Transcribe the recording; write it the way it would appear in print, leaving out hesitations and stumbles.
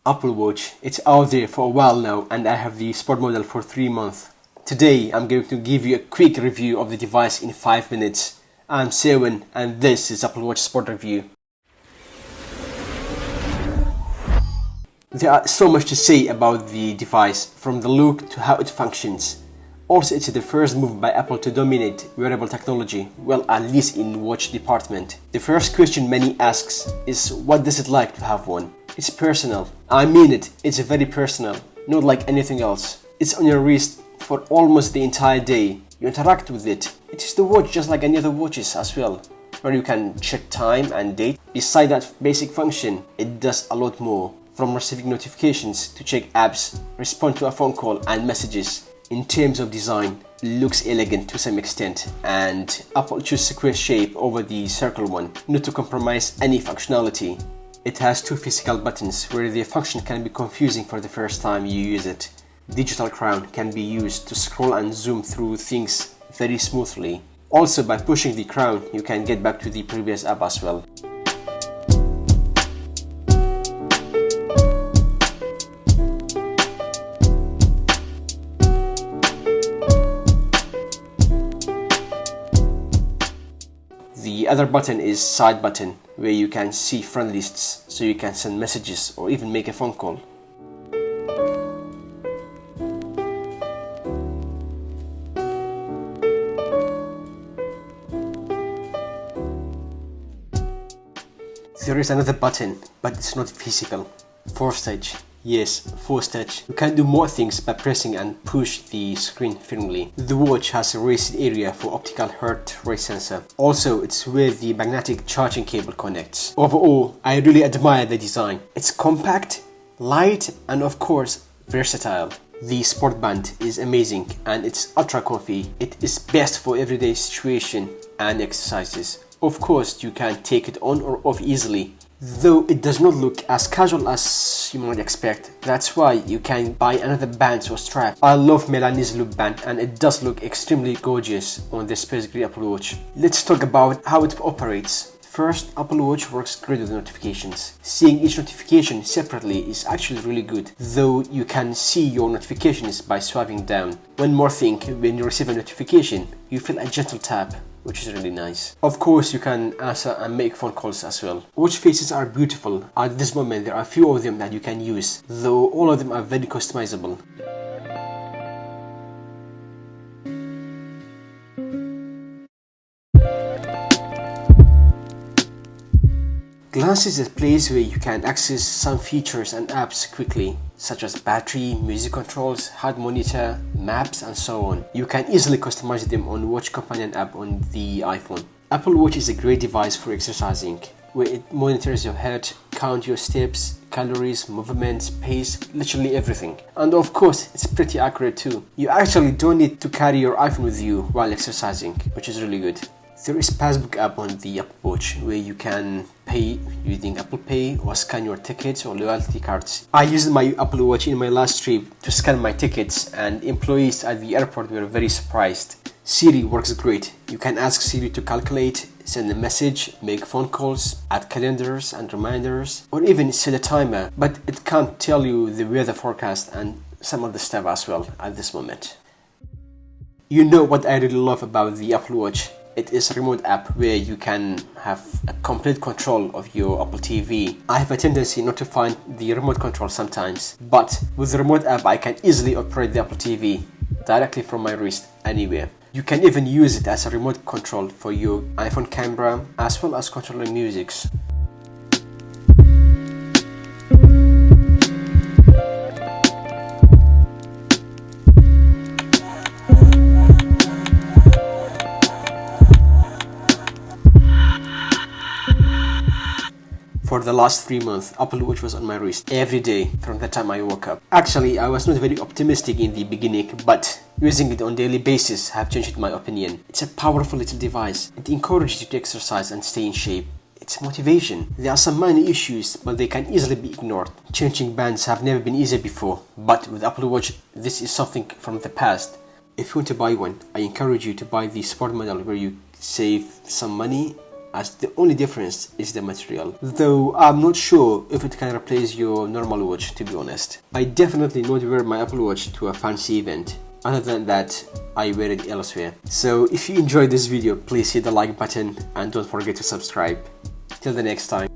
Apple Watch. It's out there for a while now and I have the sport model for 3 months. Today I'm going to give you a quick review of the device in 5 minutes. I'm Sewan and this is Apple Watch Sport Review. There are so much to say about the device, from the look to how it functions. Also, it's the first move by Apple to dominate wearable technology, well, at least in watch department. The first question many asks is, what does it like to have one? It's personal. I mean it, it's very personal, not like anything else. It's on your wrist for almost the entire day. You interact with it. It is the watch just like any other watches as well, where you can check time and date. Beside that basic function, it does a lot more. From receiving notifications to check apps, respond to a phone call and messages. In terms of design, it looks elegant to some extent, and Apple chose square shape over the circle one, not to compromise any functionality. It has 2 physical buttons where the function can be confusing for the first time you use it. Digital crown can be used to scroll and zoom through things very smoothly. Also, by pushing the crown, you can get back to the previous app as well. The other button is side button, where you can see friend lists, so you can send messages or even make a phone call. There is another button, but it's not physical. Force touch. Yes, force touch. You can do more things by pressing and push the screen firmly. The watch has a raised area for optical heart rate sensor. Also, it's where the magnetic charging cable connects. Overall, I really admire the design. It's compact, light, and of course, versatile. The sport band is amazing and it's ultra comfy. It is best for everyday situation and exercises. Of course, you can take it on or off easily, though it does not look as casual as you might expect. That's why you can buy another band or strap. I love Melanie's loop band and it does look extremely gorgeous on the Space Gray Apple Watch. Let's talk about how it operates. First, Apple Watch works great with notifications. Seeing each notification separately is actually really good, though you can see your notifications by swiping down. One more thing, when you receive a notification, you feel a gentle tap, which is really nice. Of course, you can answer and make phone calls as well. Watch faces are beautiful. At this moment, there are a few of them that you can use, though all of them are very customizable. Glance is a place where you can access some features and apps quickly, such as battery, music controls, heart monitor, maps, and so on. You can easily customize them on Watch Companion app on the iPhone. Apple Watch is a great device for exercising, where it monitors your heart, counts your steps, calories, movements, pace, literally everything. And of course, it's pretty accurate too. You actually don't need to carry your iPhone with you while exercising, which is really good. There is Passbook app on the Apple Watch where you can pay using Apple Pay or scan your tickets or loyalty cards. I used my Apple Watch in my last trip to scan my tickets and employees at the airport were very surprised. Siri works great. You can ask Siri to calculate, send a message, make phone calls, add calendars and reminders, or even set a timer, but it can't tell you the weather forecast and some other stuff as well at this moment. You know what I really love about the Apple Watch? It is a remote app where you can have a complete control of your Apple TV. I have a tendency not to find the remote control sometimes, but with the remote app I can easily operate the Apple TV directly from my wrist anywhere. You can even use it as a remote control for your iPhone camera as well as controlling music. For the last 3 months, Apple Watch was on my wrist every day from the time I woke up. Actually, I was not very optimistic in the beginning, but using it on a daily basis have changed my opinion. It's a powerful little device. It encourages you to exercise and stay in shape. It's motivation. There are some minor issues, but they can easily be ignored. Changing bands have never been easy before, but with Apple Watch, this is something from the past. If you want to buy one, I encourage you to buy the sport model where you save some money as the only difference is the material. Though I'm not sure if it can replace your normal watch, to be honest. I definitely not wear my Apple Watch to a fancy event. Other than that, I wear it elsewhere. So if you enjoyed this video, please hit the like button and don't forget to subscribe. Till the next time.